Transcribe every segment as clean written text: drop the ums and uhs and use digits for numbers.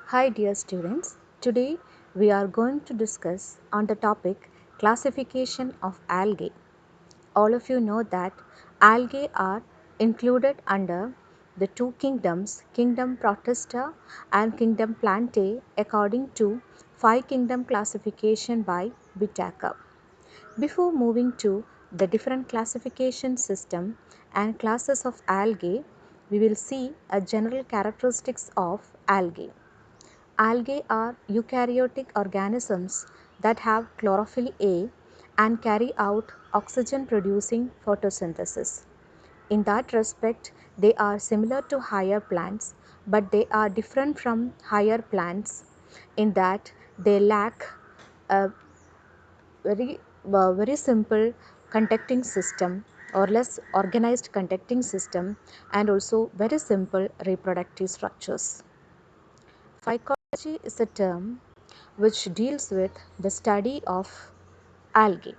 Hi dear students, today we are going to discuss on the topic classification of algae. All of you know that algae are included under the two kingdoms, Kingdom Protista and Kingdom Plantae, according to five kingdom classification by Whitaker. Before moving to the different classification system and classes of algae, we will see a general characteristics of algae. Algae are eukaryotic organisms that have chlorophyll A and carry out oxygen producing photosynthesis. In that respect, they are similar to higher plants, but they are different from higher plants in that they lack a very simple conducting system or less organized conducting system and also very simple reproductive structures. Phycology is a term which deals with the study of algae.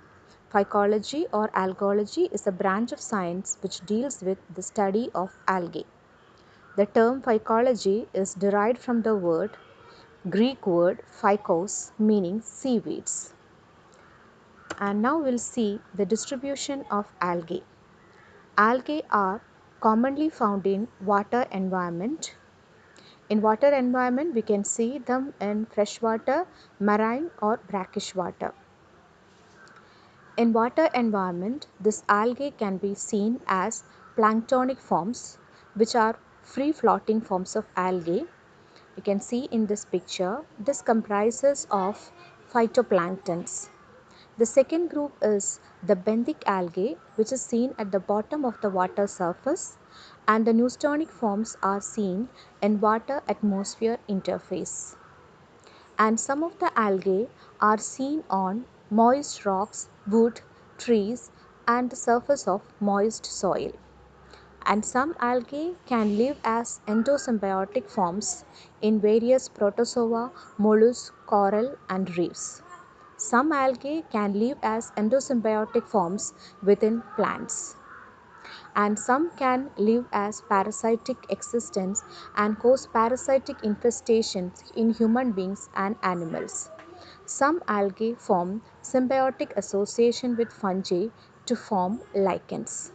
Phycology or algology is a branch of science which deals with the study of algae. The term phycology is derived from the Greek word phykos, meaning seaweeds. And now we'll see the distribution of algae. Algae are commonly found in water environment. In water environment, we can see them in freshwater, marine or brackish water. In water environment, this algae can be seen as planktonic forms, which are free floating forms of algae. You can see in this picture, this comprises of phytoplanktons. The second group is the benthic algae, which is seen at the bottom of the water surface, and the neustonic forms are seen in water atmosphere interface. And some of the algae are seen on moist rocks, wood, trees, and the surface of moist soil. And some algae can live as endosymbiotic forms in various protozoa, mollusks, coral, and reefs. Some algae can live as endosymbiotic forms within plants, and some can live as parasitic existence and cause parasitic infestations in human beings and animals. Some algae form symbiotic association with fungi to form lichens.